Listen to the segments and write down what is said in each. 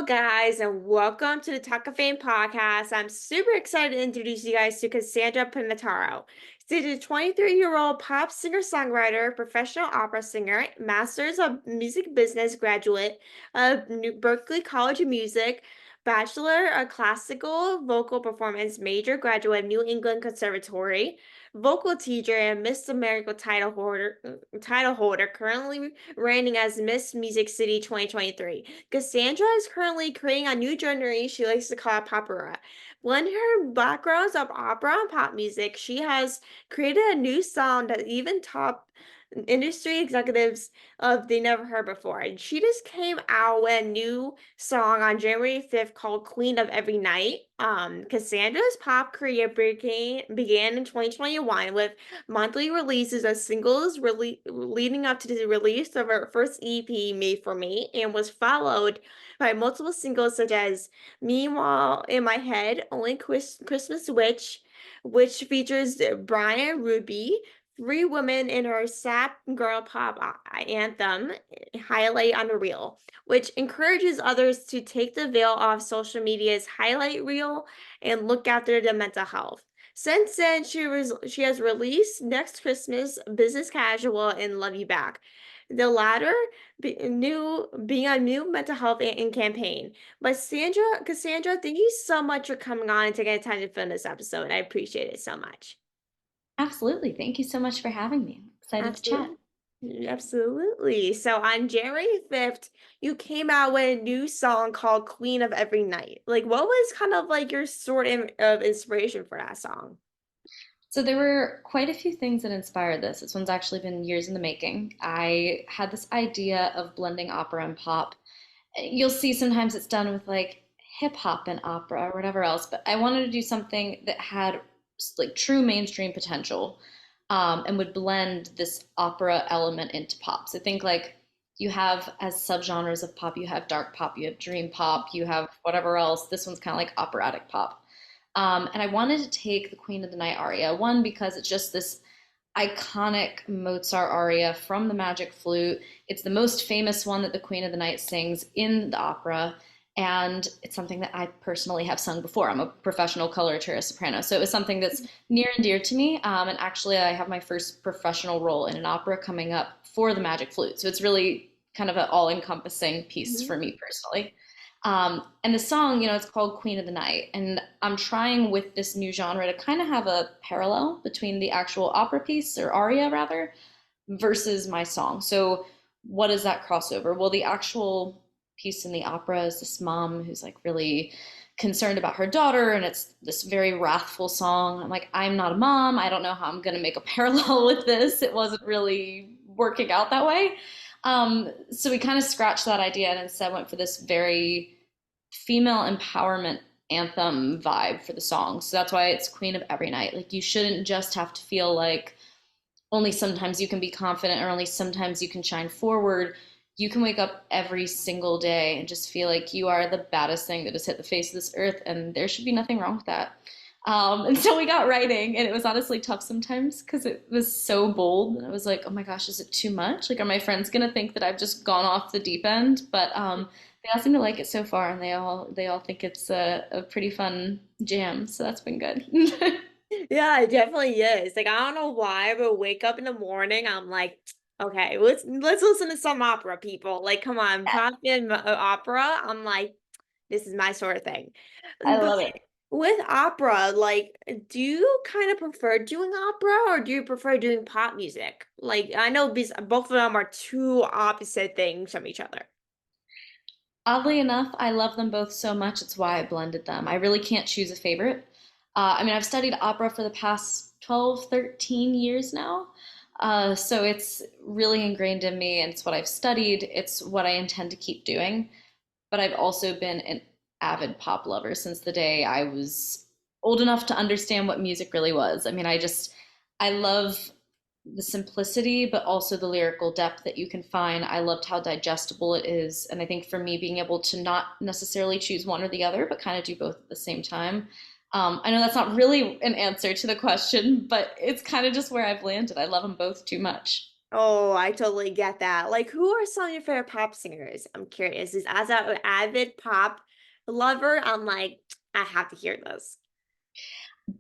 guys, and welcome to the Talkoffame podcast. I'm super excited to introduce you guys to Cassandra Pinataro. She's a 23-year-old pop singer-songwriter, professional opera singer, Master's of Music Business graduate of Berklee College of Music, Bachelor of Classical Vocal Performance major graduate of New England Conservatory, vocal teacher, and Miss America title holder, currently reigning as Miss Music City 2023. Cassandra is currently creating a new genre she likes to call opera. Blending her backgrounds of opera and pop music, she has created a new song that even top industry executives they never heard before. And she just came out with a new song on January 5th called Queen of Every Night. Cassandra's pop career began in 2021 with monthly releases of singles leading up to the release of her first EP, Made for Me, and was followed by multiple singles such as Meanwhile in My Head, Only Christmas Witch, which features Brian Ruby, three women in her sap girl pop anthem, Highlight on the Reel, which encourages others to take the veil off social media's highlight reel and look after their mental health. Since then, she has released Next Christmas, Business Casual, and Love You Back. The latter being a new mental health and campaign. But Cassandra, thank you so much for coming on and taking the time to film this episode. I appreciate it so much. Absolutely. Thank you so much for having me. I'm excited to chat. Absolutely. Absolutely. So on January 5th, you came out with a new song called Queen of Every Night. Like, what was kind of like your sort of inspiration for that song? So there were quite a few things that inspired this. This one's actually been years in the making. I had this idea of blending opera and pop. You'll see sometimes it's done with like hip hop and opera or whatever else, but I wanted to do something that had like true mainstream potential, and would blend this opera element into pop. So think like you have as subgenres of pop, you have dark pop, you have dream pop, you have whatever else. This one's kind of like operatic pop. And I wanted to take the Queen of the Night aria, one, because it's just this iconic Mozart aria from the Magic Flute. It's the most famous one that the Queen of the Night sings in the opera. And it's something that I personally have sung before. I'm a professional coloratura soprano. So it was something that's near and dear to me. And actually, I have my first professional role in an opera coming up for the Magic Flute. So it's really kind of an all encompassing piece Mhm. for me personally. And the song, it's called Queen of the Night. And I'm trying with this new genre to kind of have a parallel between the actual opera piece, or aria rather, versus my song. So, what is that crossover? Well, the actual piece in the opera is this mom who's like really concerned about her daughter, and it's this very wrathful song. I'm like, I'm not a mom. I don't know how I'm going to make a parallel with this. It wasn't really working out that way. So we kind of scratched that idea and instead went for this very female empowerment anthem vibe for the song. So that's why it's Queen of Every Night. Like you shouldn't just have to feel like only sometimes you can be confident or only sometimes you can shine forward. You can wake up every single day and just feel like you are the baddest thing that has hit the face of this earth, and there should be nothing wrong with that. And so we got writing, and it was honestly tough sometimes because it was so bold. And I was like, oh my gosh, is it too much? Like, are my friends gonna think that I've just gone off the deep end? But they all seem to like it so far, and they all think it's a pretty fun jam. So that's been good. Yeah, it definitely is. Like, I don't know why, but wake up in the morning, I'm like, okay, let's listen to some opera, people. Like, come on, pop in opera. I'm like, this is my sort of thing. I But love it. with opera, like, do you kind of prefer doing opera or do you prefer doing pop music? Like, I know both of them are two opposite things from each other. Oddly enough, I love them both so much, it's why I blended them. I really can't choose a favorite. I mean, I've studied opera for the past 12, 13 years now. So it's really ingrained in me, and it's what I've studied. It's what I intend to keep doing. But I've also been an avid pop lover since the day I was old enough to understand what music really was. I mean, I love the simplicity, but also the lyrical depth that you can find. I loved how digestible it is. And I think for me, being able to not necessarily choose one or the other, but kind of do both at the same time. I know that's not really an answer to the question, but it's kind of just where I've landed. I love them both too much. Oh, I totally get that. Like, who are some of your favorite pop singers? I'm curious. Is as an avid pop lover, I'm like, I have to hear this.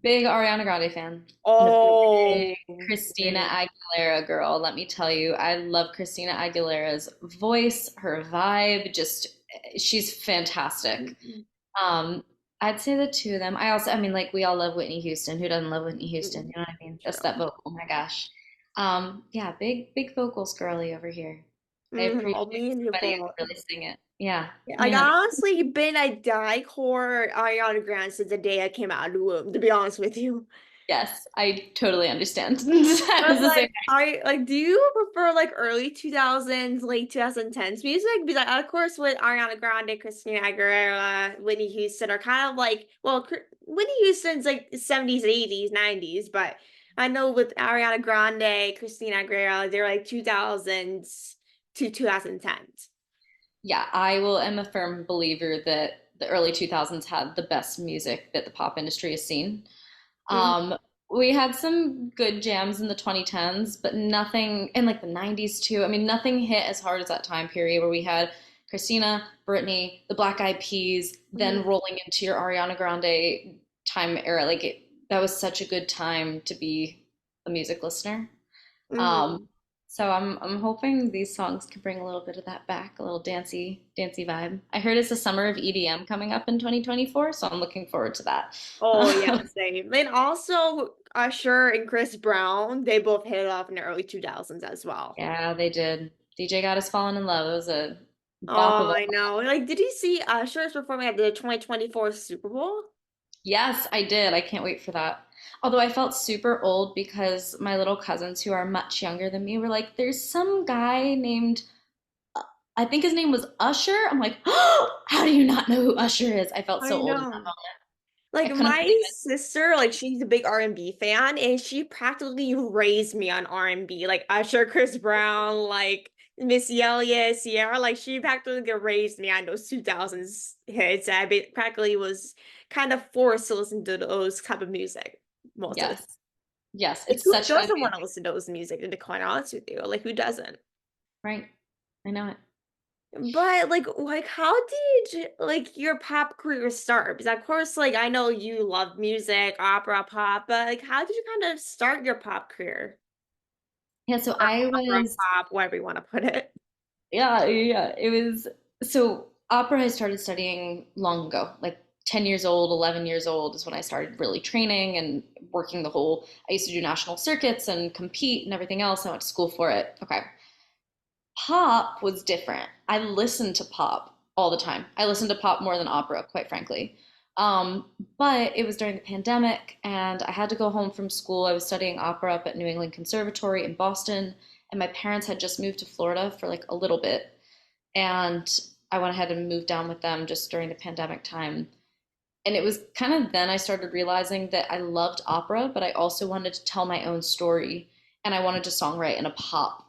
Big Ariana Grande fan and a big Oh, Christina okay. Aguilera girl. Let me tell you, I love Christina Aguilera's voice, her vibe, just she's fantastic. Mhm. Um, I'd say the two of them. I mean, like we all love Whitney Houston. Who doesn't love Whitney Houston? You know what I mean? Just that True. vocal. Oh my gosh. Yeah, big vocals girly over here. I Oh, appreciate anybody who beautiful. can really sing it. Yeah, Yeah, let me like know. I honestly been a die-hard Ariana Grande since the day I came out of the womb, to be honest with you. Yes, I totally understand. That But is the same. do you prefer like early 2000s, late 2010s music? Because like, of course with Ariana Grande, Christina Aguilera, Whitney Houston are kind of like, well, Whitney Houston's like 70s, 80s, 90s, but I know with Ariana Grande, Christina Aguilera, they're like 2000s to 2010s. Yeah, am a firm believer that the early 2000s had the best music that the pop industry has seen. Mhm. Um, we had some good jams in the 2010s, but nothing in like the 90s too. I mean, nothing hit as hard as that time period where we had Christina, Britney, the Black Eyed Peas, then Mhm. rolling into your Ariana Grande time era. That was such a good time to be a music listener. Um, Mhm. so I'm hoping these songs can bring a little bit of that back, a little dancey vibe. I heard it's the summer of EDM coming up in 2024, so I'm looking forward to that. Oh yeah, same. And also Usher and Chris Brown, they both hit it off in the early 2000s as well. Yeah, they did. DJ got us falling in love. It was a bop Oh, of a I know. Like, did you see Usher's performing at the 2024 Super Bowl? yes, I did. I can't wait for that. Although I felt super old because my little cousins who are much younger than me were like, there's some guy named I think his name was Usher. I'm like, oh, how do you not know who Usher is? I felt so I old in that know. moment. I Like couldn't my believe sister, like she's a big R&B fan, and she practically raised me on R&B, like Usher, Chris Brown, like Missy Elliott, Sierra. Like she practically raised me on those 2000s hits. Practically was kind of forced to listen to those type of music most of the time. yes. Yes, Like it's who such an doesn't amazing, want to listen to those music? To be quite honest with you, like who doesn't? right? I know it. But like how did like your pop career start? Because of course, like I know you love music, opera, pop, but like how did you kind of start your pop career? Yeah, so Or I opera, was, pop, whatever you want to put it. yeah, it was, so opera I started studying long ago, like 10 years old, 11 years old is when I started really training and working I used to do national circuits and compete and everything else. I went to school for it. Okay. Pop was different. I listened to pop all the time. I listened to pop more than opera, quite frankly. But it was during the pandemic, and I had to go home from school. I was studying opera up at New England Conservatory in Boston, and my parents had just moved to Florida for like a little bit. And I went ahead and moved down with them just during the pandemic time. And it was kind of then I started realizing that I loved opera, but I also wanted to tell my own story, and I wanted to songwrite in a pop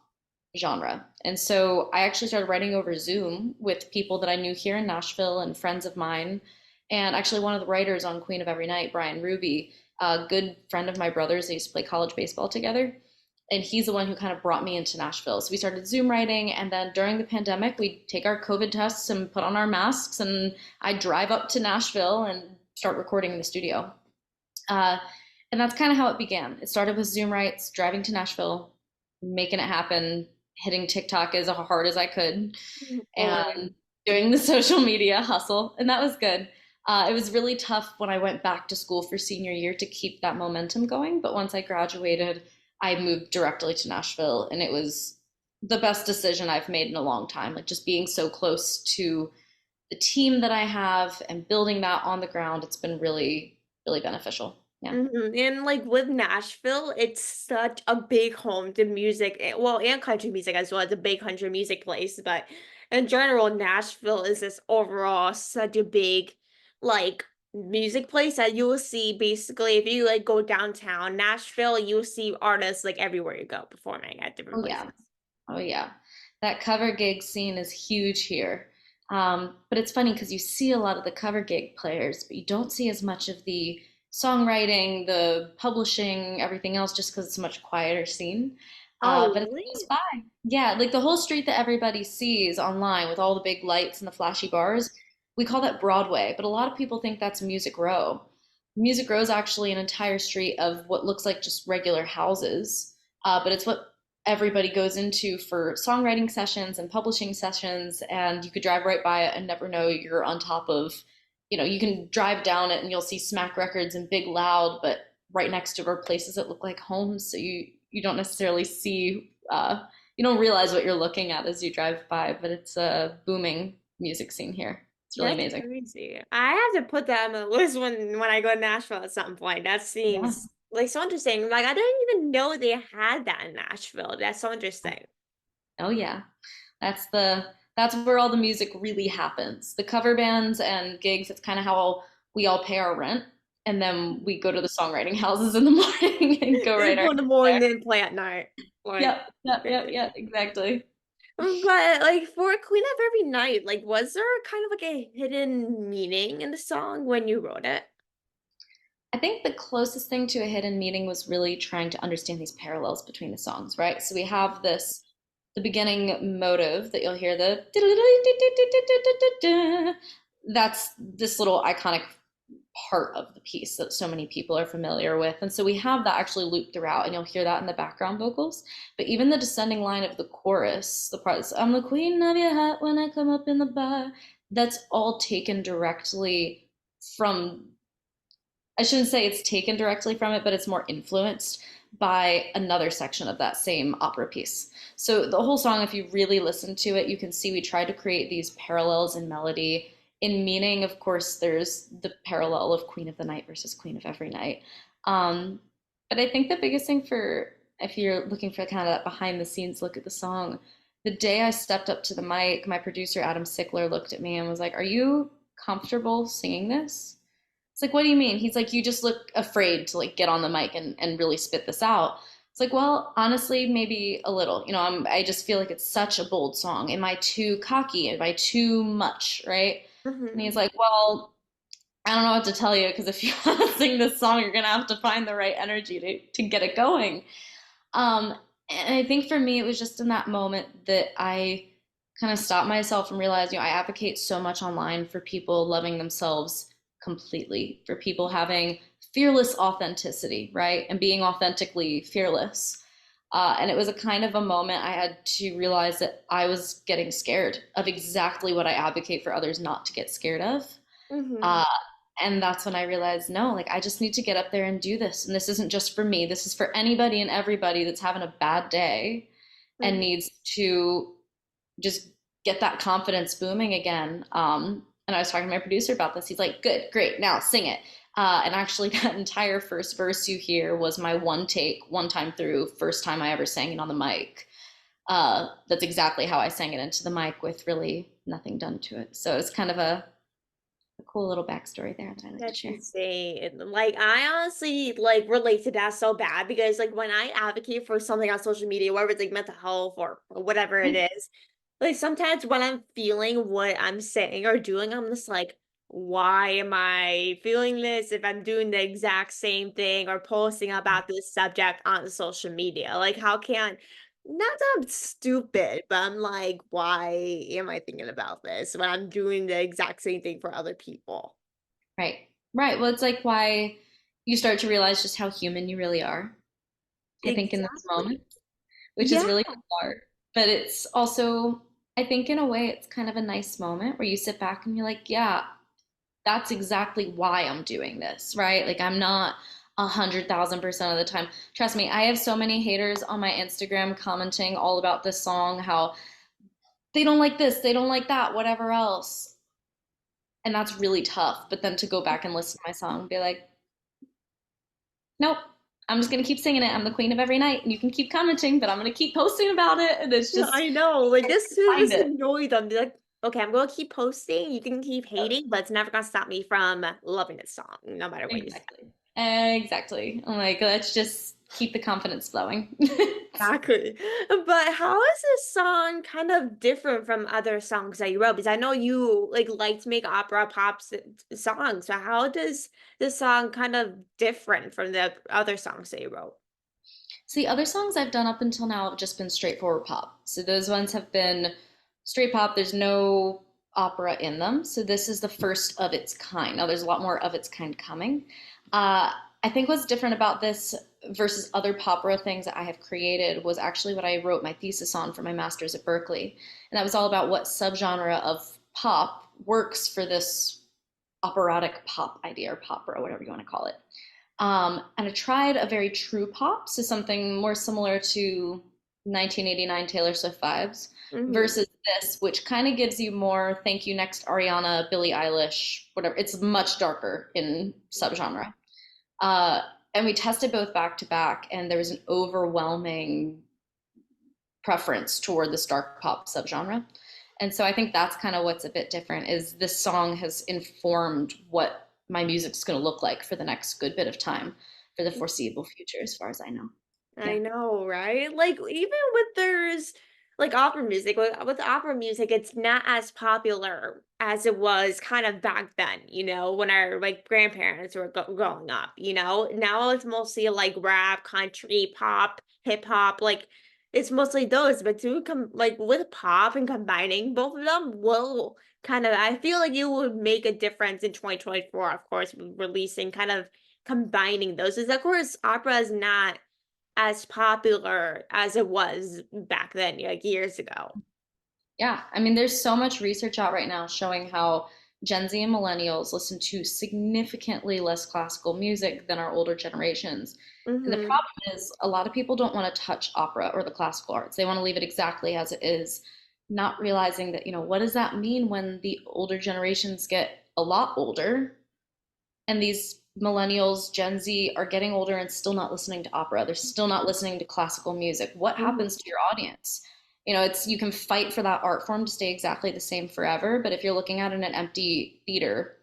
genre. And so I actually started writing over Zoom with people that I knew here in Nashville and friends of mine. And actually, one of the writers on Queen of Every Night, Brian Ruby, a good friend of my brother's, they used to play college baseball together. And he's the one who kind of brought me into Nashville. So we started Zoom writing. And then during the pandemic, we'd take our COVID tests and put on our masks. And I'd drive up to Nashville and start recording in the studio. Uh, and that's kind of how it began. It started with Zoom writes, driving to Nashville, making it happen, hitting TikTok as hard as I could, Totally. and doing the social media hustle. And that was good. It was really tough when I went back to school for senior year to keep that momentum going. But once I graduated, I moved directly to Nashville, and it was the best decision I've made in a long time. Like just being so close to the team that I have and building that on the ground, it's been really beneficial. Yeah. And like with Nashville, it's such a big home to music, well, and country music as well. It's a big country music place, but in general, Nashville is just overall such a big like music place that you will see basically if you like go downtown Nashville, you'll see artists like everywhere you go performing at different Oh yeah. places. Oh yeah. That cover gig scene is huge here. But it's funny because you see a lot of the cover gig players, but you don't see as much of the songwriting, the publishing, everything else, just because it's a much quieter scene. Oh, But it's close really? by. Yeah, like the whole street that everybody sees online with all the big lights and the flashy bars, we call that Broadway, but a lot of people think that's Music Row. Music Row is actually an entire street of what looks like just regular houses, but it's what everybody goes into for songwriting sessions and publishing sessions, and you could drive right by it and never know you're on top of, you can drive down it and you'll see Smack Records and Big Loud, but right next to it are places that look like homes, so you don't necessarily see you don't realize what you're looking at as you drive by, but it's a booming music scene here. It's really That's amazing. crazy. I have to put that on the list when I go to Nashville at some point. That Yeah. seems like so interesting. Like I didn't even know they had that in Nashville. That's so interesting. Oh yeah. That's where all the music really happens. The cover bands and gigs, it's kind of how we all pay our rent. And then we go to the songwriting houses in the morning and go write our Go in the there. morning, then play at night. Like, Yep, yep, yep, yep, exactly. but like for Queen of Every Night, like was there kind of like a hidden meaning in the song when you wrote it? I think the closest thing to a hidden meaning was really trying to understand these parallels between the songs, right? So we have the beginning motive that you'll hear that's this little iconic part of the piece that so many people are familiar with. And so we have that actually looped throughout, and you'll hear that in the background vocals. But even the descending line of the chorus, the part that's, I'm the queen of your heart when I come up in the bar, that's all taken directly from, I shouldn't say it's taken directly from it, but it's more influenced by another section of that same opera piece. So the whole song, if you really listen to it, you can see we tried to create these parallels in melody. In meaning, of course, there's the parallel of Queen of the Night versus Queen of Every Night. Um, but I think the biggest thing for, if you're looking for kind of that behind the scenes look at the song, the day I stepped up to the mic, my producer Adam Sickler looked at me and was like, "Are you comfortable singing this?" It's like, what do you mean? He's like, you just look afraid to like get on the mic and really spit this out. It's like, well, honestly, maybe a little. I just feel like it's such a bold song. Am I too cocky? Am I too much? Right? And Hmm. he's like, well, I don't know what to tell you because if you want to sing this song, you're gonna have to find the right energy to get it going. Um, and I think for me, it was just in that moment that I kind of stopped myself and realized, I advocate so much online for people loving themselves completely, for people having fearless authenticity, right? And being authentically fearless. And it was a kind of a moment I had to realize that I was getting scared of exactly what I advocate for others not to get scared of. Hmm. Uh, and that's when I realized, no, like I just need to get up there and do this. And this isn't just for me. This is for anybody and everybody that's having a bad day and Hmm. needs to just get that confidence booming again. And I was talking to my producer about this. He's like, good, great, now sing it. And actually, that entire first verse you hear was my one take, one time through, first time I ever sang it on the mic. That's exactly how I sang it into the mic with really nothing done to it. So it's kind of a cool little backstory there that I like to That's share. insane. Like I honestly like relate to that so bad because like when I advocate for something on social media, whether it's like mental health or whatever it Right. is, like sometimes when I'm feeling what I'm saying or doing, I'm just like, why am I feeling this if I'm doing the exact same thing or posting about this subject on social media? Like how can not that I'm stupid, but I'm like, why am I thinking about this when I'm doing the exact same thing for other people? Right. Right. Well, it's like why you start to realize just how human you really are, I think, in this Exactly. moment, which is Yeah. really hard. But it's also, I think, in a way, it's kind of a nice moment where you sit back and you're like, yeah, that's exactly why I'm doing this, right? Like, I'm not 100,000% of the time. Trust me, I have so many haters on my Instagram commenting all about this song, how they don't like this, they don't like that, whatever else. And that's really tough. But then to go back and listen to my song and be like, nope, I'm just gonna keep singing it. I'm the queen of every night, and you can keep commenting, but I'm gonna keep posting about it. And it's Yeah, just I know. Like this to find just it. annoy them. They're like, okay, I'm gonna keep posting. You can keep hating, but it's never gonna stop me from loving this song, no matter what you say. Exactly. Exactly. I'm like, let's just keep the confidence flowing. Exactly. But how is this song kind of different from other songs that you wrote? Because I know you like to make opera songs. So how does this song kind of different from the other songs that you wrote? So the other songs I've done up until now have just been straightforward pop. So those ones have been straight pop. There's no opera in them. So this is the first of its kind. Now there's a lot more of its kind coming. Uh, I think what's different about this versus other popera things that I have created was actually what I wrote my thesis on for my master's at Berkeley. And that was all about what subgenre of pop works for this operatic pop idea or popera, whatever you want to call it. And I tried a very true pop, so something more similar to 1989 Taylor Swift vibes, Hmm. versus this, which kind of gives you more thank you next Ariana, Billie Eilish, whatever. It's much darker in subgenre. Uh, and we tested both back to back, and there was an overwhelming preference toward this dark pop subgenre. And so I think that's kind of what's a bit different is this song has informed what my music's going to look like for the next good bit of time, for the foreseeable future, as far as I know. I Yeah. know, right? Like even with there's like opera music, with opera music, it's not as popular as it was kind of back then, when our like grandparents were growing up, Now it's mostly like rap, country, pop, hip hop, like it's mostly those, but to come like with pop and combining both of them will kind of I feel like it would make a difference in 2024, of course, releasing kind of combining those. Because of course opera is not as popular as it was back then, like years ago. Yeah. I mean, there's so much research out right now showing how Gen Z and millennials listen to significantly less classical music than our older generations. And the Hmm. problem is, a lot of people don't want to touch opera or the classical arts. They want to leave it exactly as it is, not realizing that, what does that mean when the older generations get a lot older and these millennials, Gen Z, are getting older and still not listening to opera. They're still not listening to classical music. What Hmm. happens to your audience? It's you can fight for that art form to stay exactly the same forever, but if you're looking at it in an empty theater,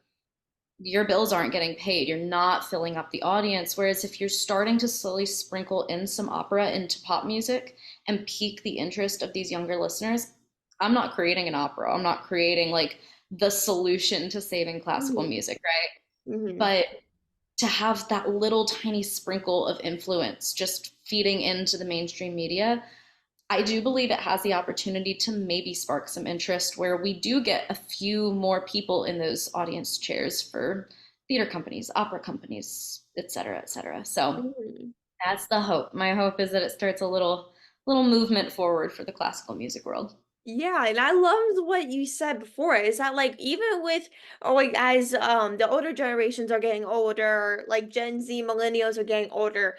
your bills aren't getting paid. You're not filling up the audience. Whereas if you're starting to slowly sprinkle in some opera into pop music and pique the interest of these younger listeners, I'm not creating an opera. I'm not creating like the solution to saving classical Hmm. music, right? Hmm. But to have that little tiny sprinkle of influence just feeding into the mainstream media, I do believe it has the opportunity to maybe spark some interest where we do get a few more people in those audience chairs for theater companies, opera companies, et cetera, et cetera. So Hmm. that's the hope. My hope is that it starts a little movement forward for the classical music world. Yeah, and I loved what you said before. Is that like even with like as the older generations are getting older, like Gen Z millennials are getting older,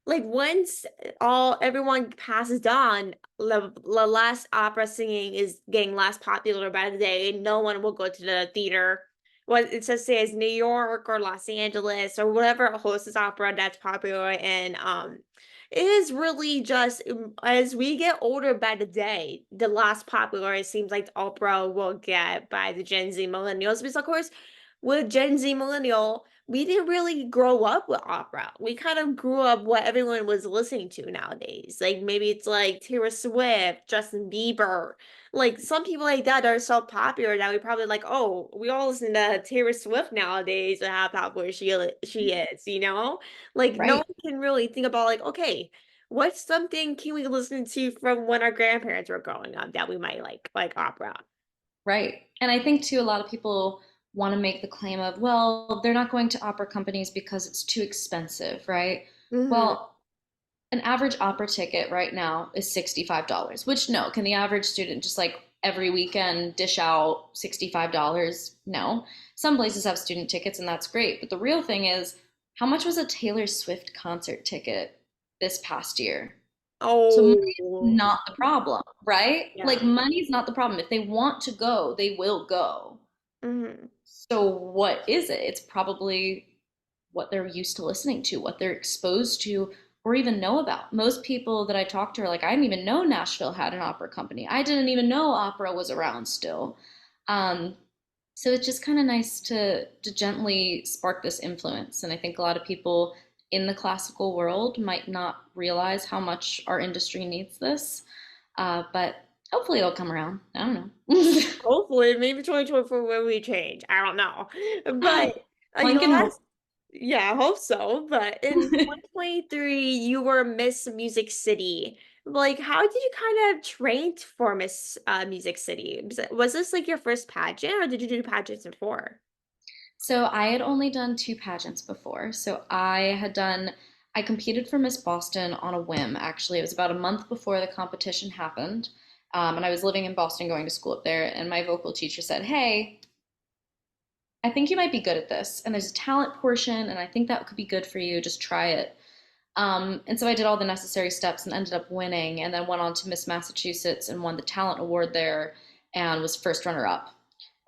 like once all everyone passes on, the last opera singing is getting less popular by the day, and no one will go to the theater. What it says say is New York or Los Angeles or whatever hosts opera that's popular, and it is really just as we get older by the day, the less popular it seems like the opera will get by the Gen Z millennials. Because of course, with Gen Z millennial we didn't really grow up with opera. We kind of grew up what everyone was listening to nowadays. Like maybe it's like Taylor Swift, Justin Bieber, like some people like that are so popular that we probably like, oh, we all listen to Taylor Swift nowadays and how popular she is, Like no Right. one can really think about like, okay, what's something can we listen to from when our grandparents were growing up that we might like opera. Right. And I think too, a lot of people want to make the claim of, well, they're not going to opera companies because it's too expensive, right? Hmm. Well, an average opera ticket right now is $65, which no, can the average student just like every weekend dish out $65? No. Some places have student tickets and that's great. But the real thing is, how much was a Taylor Swift concert ticket this past year? So money is Oh, not the problem, right? Like yeah. money's not the problem. If they want to go, they will go. Hmm. So what is it? It's probably what they're used to listening to, what they're exposed to, or even know about. Most people that I talk to are like, I didn't even know Nashville had an opera company. I didn't even know opera was around still. Um, so it's just kind of nice to gently spark this influence. And I think a lot of people in the classical world might not realize how much our industry needs this. But hopefully it'll come around. I don't know. Hopefully, maybe 2024 will we change. I don't know. But One can last hope. Yeah, I hope so. But in 2023, you were Miss Music City. Like, how did you kind of train for Miss Music City? Was this like your first pageant, or did you do pageants before? So I had only done two pageants before. I competed for Miss Boston on a whim, actually. It was about a month before the competition happened. And I was living in Boston, going to school up there. And my vocal teacher said, "Hey, I think you might be good at this. And there's a talent portion, and I think that could be good for you. Just try it." And so I did all the necessary steps and ended up winning, and then went on to Miss Massachusetts and won the talent award there and was first runner up.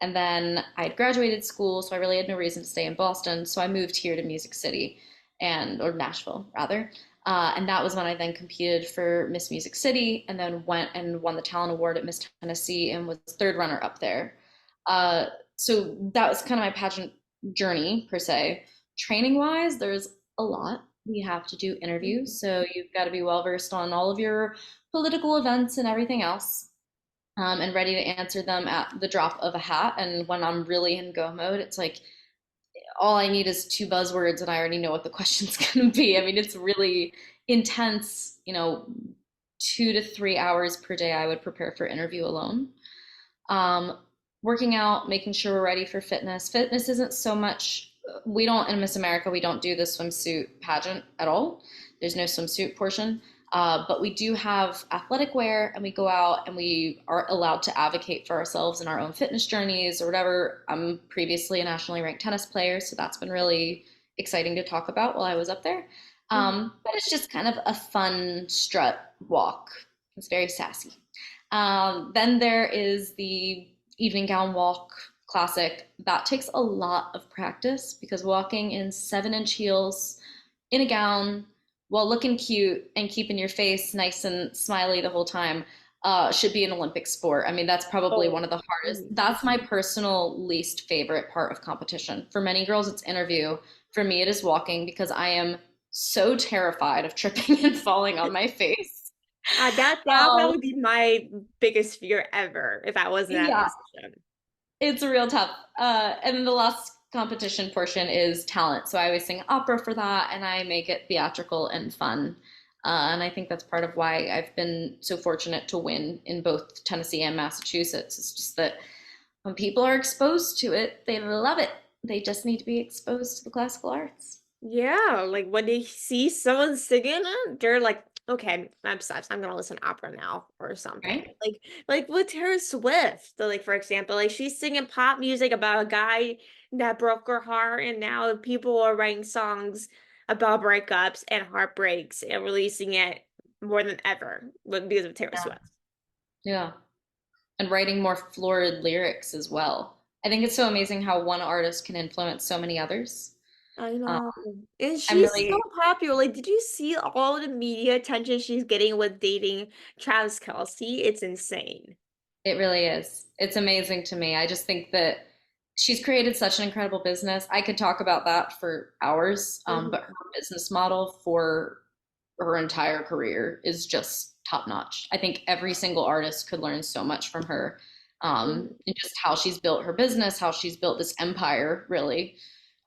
And then I had graduated school, so I really had no reason to stay in Boston. So I moved here to Music City or Nashville rather. And that was when I then competed for Miss Music City and then went and won the talent award at Miss Tennessee and was third runner up there. Uh, so that was kind of my pageant journey per se. Training wise, there's a lot. We have to do interviews, so you've got to be well versed on all of your political events and everything else, and ready to answer them at the drop of a hat. And when I'm really in go mode, it's like all I need is two buzzwords, and I already know what the question's going to be. I mean, it's really intense. 2 to 3 hours per day I would prepare for interview alone. Um, Working out, making sure we're ready for fitness. Fitness isn't so much, we don't, in Miss America, we don't do the swimsuit pageant at all. There's no swimsuit portion. But we do have athletic wear, and we go out and we are allowed to advocate for ourselves in our own fitness journeys or whatever. I'm previously a nationally ranked tennis player, so that's been really exciting to talk about while I was up there. But it's just kind of a fun strut walk. It's very sassy. Then there is the evening gown walk classic. That takes a lot of practice because walking in 7-inch heels in a gown while looking cute and keeping your face nice and smiley the whole time should be an Olympic sport. I mean, that's probably Oh, one of the hardest. mhm. That's my personal least favorite part of competition. For many girls, it's interview. For me, it is walking because I am so terrified of tripping and falling on my face. That Um, would be my biggest fear ever if I wasn't in that yeah, position. it's real tough. And then the last competition portion is talent. So I always sing opera for that, and I make it theatrical and fun. And I think that's part of why I've been so fortunate to win in both Tennessee and Massachusetts. It's just that when people are exposed to it, they love it. They just need to be exposed to the classical arts, Yeah, like when they see someone singing it, they're like, okay, I'm obsessed. I'm gonna listen to opera now or something. right? Like with Taylor Swift, so like for example, like she's singing pop music about a guy that broke her heart, and now people are writing songs about breakups and heartbreaks and releasing it more than ever because of Taylor Yeah. Swift. Yeah. And writing more florid lyrics as well. I think it's so amazing how one artist can influence so many others. I Um, know. And I'm she's so really popular. Like, did you see all the media attention she's getting with dating Travis Kelce? It's insane. It really is. It's amazing to me. I just think that she's created such an incredible business. I could talk about that for hours, but Mhm. her business model for her entire career is just top notch. I think every single artist could learn so much from her, Mhm. and just how she's built her business, how she's built this empire. Really,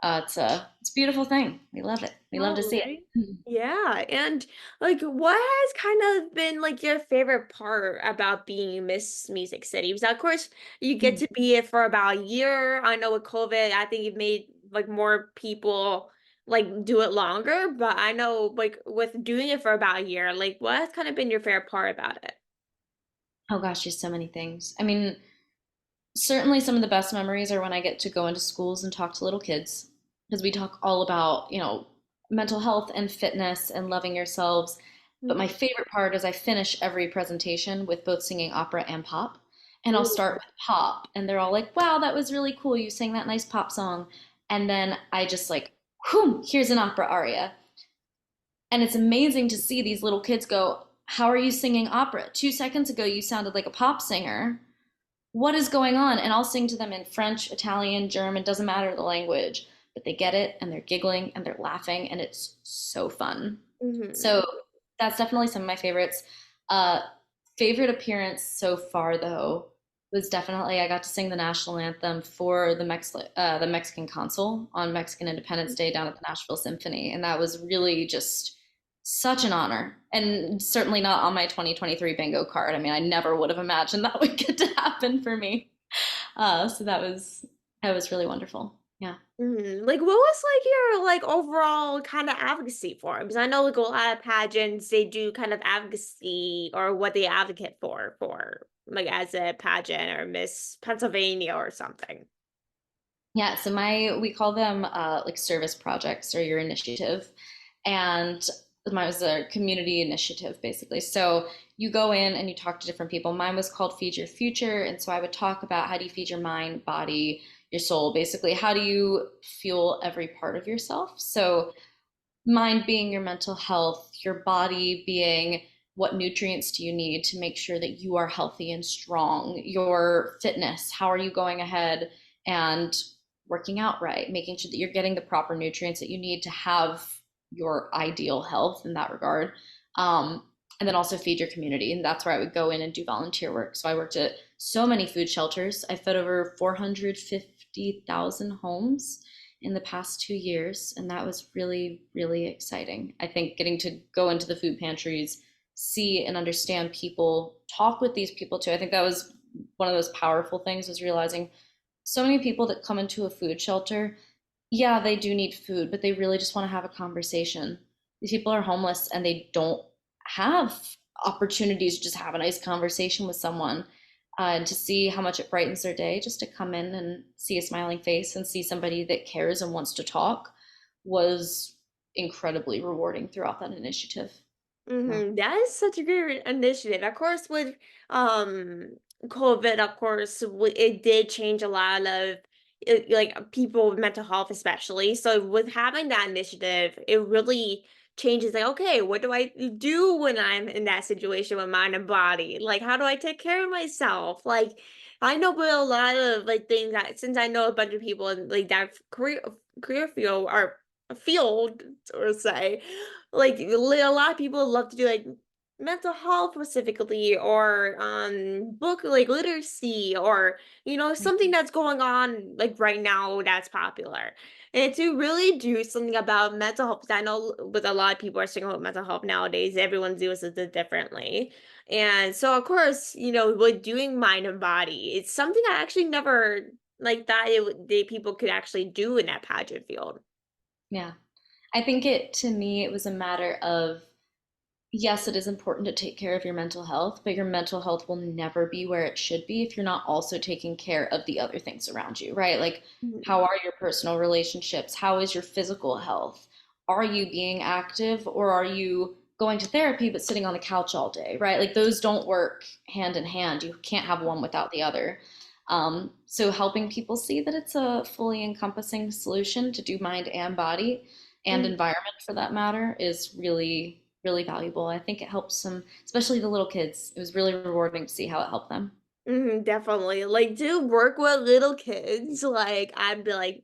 it's a beautiful thing. We love it. We love to Oh, see right. it. Yeah. And like what has kind of been like your favorite part about being Miss Music City? Because of course you get to be it for about a year. I know with COVID, I think you've made like more people like do it longer, but I know like with doing it for about a year, like what has kind of been your favorite part about it? Oh gosh, there's so many things. I mean, certainly some of the best memories are when I get to go into schools and talk to little kids because we talk all about, mental health and fitness and loving yourselves. But my Mhm. favorite part is I finish every presentation with both singing opera and pop. And I'll Ooh. start with pop, and they're all like, "Wow, that was really cool. You sang that nice pop song." And then I just like, whoom, here's an opera aria. And it's amazing to see these little kids go, "How are you singing opera? 2 seconds ago, you sounded like a pop singer. What is going on?" And I'll sing to them in French, Italian, German, doesn't matter the language, but they get it and they're giggling and they're laughing and it's so fun. Mhm. So that's definitely some of my favorites. Uh, Favorite appearance so far, though. was definitely I got to sing the national anthem for the Mexican consul on Mexican Independence Day down at the Nashville Symphony, and that was really just such an honor, and certainly not on my 2023 bingo card. I mean, I never would have imagined that would get to happen for me. So that was really wonderful. Yeah. Like, what was like your like overall kind of advocacy for? Because I know like a lot of pageants they do kind of advocacy or what they advocate for like as a pageant or Miss Pennsylvania or something. Yeah, so we call them like service projects or your initiative. And mine was a community initiative basically. So you go in and you talk to different people. Mine was called Feed Your Future. And so I would talk about how do you feed your mind, body, your soul, basically, how do you fuel every part of yourself? So mind being your mental health, your body being what nutrients do you need to make sure that you are healthy and strong, your fitness, how are you going ahead and working out right, making sure that you're getting the proper nutrients that you need to have your ideal health in that regard. And then also feed your community. And that's where I would go in and do volunteer work. So I worked at so many food shelters. I fed over 450,000 homes in the past 2 years, and that was really, really exciting. I think getting to go into the food pantries, see and understand people, talk with these people too. I think that was one of those powerful things was realizing so many people that come into a food shelter, yeah, they do need food, but they really just want to have a conversation. These people are homeless and they don't have opportunities to just have a nice conversation with someone and to see how much it brightens their day just to come in and see a smiling face and see somebody that cares and wants to talk was incredibly rewarding throughout that initiative. Yeah. That is such a great initiative. Of course, with um COVID, of course, it did change a lot of like people with mental health, especially. So with having that initiative, it really changes. Like, okay, what do I do when I'm in that situation with mind and body? Like, how do I take care of myself? Like, I know with a lot of like things that since I know a bunch of people in like that career field or field or say like a lot of people love to do like mental health specifically or book like literacy or something that's going on like right now that's popular and to really do something about mental health 'cause I know with a lot of people are struggling with mental health nowadays everyone deals with it differently and so of course with doing mind and body it's something I actually never like that people could actually do in that pageant field. Yeah. I think to me, it was a matter of yes, it is important to take care of your mental health, but your mental health will never be where it should be if you're not also taking care of the other things around you, right? Like, how are your personal relationships? How is your physical health? Are you being active or are you going to therapy but sitting on the couch all day, right? Like, those don't work hand in hand. You can't have one without the other. So, helping people see that it's a fully encompassing solution to do mind and body and Mhm. environment for that matter is really, really valuable. I think it helps some, especially the little kids. It was really rewarding to see how it helped them. Definitely. Like, do work with little kids. Like, I'd be like,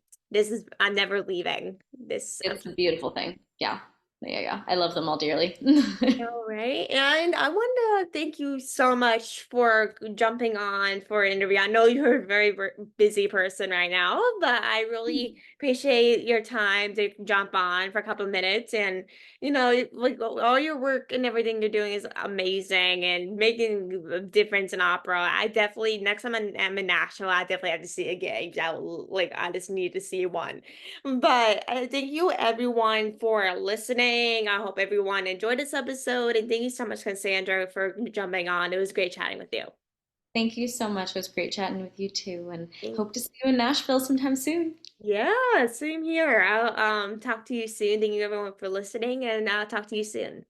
I'm never leaving this. It's a beautiful thing. Yeah. Yeah, yeah. I love them all dearly. All right. And I want to thank you so much for jumping on for an interview. I know you're a very busy person right now, but I really appreciate your time to jump on for a couple of minutes. And, like all your work and everything you're doing is amazing and making a difference in opera. I definitely, next time I'm in Nashville, I definitely have to see a gig. I just need to see one. But thank you everyone for listening. I hope everyone enjoyed this episode. And thank you so much, Cassandra, for jumping on. It was great chatting with you. Thank you so much. It was great chatting with you too, and Thank- hope to see you in Nashville sometime soon. Yeah, same here. I'll talk to you soon. Thank you everyone for listening, and I'll talk to you soon.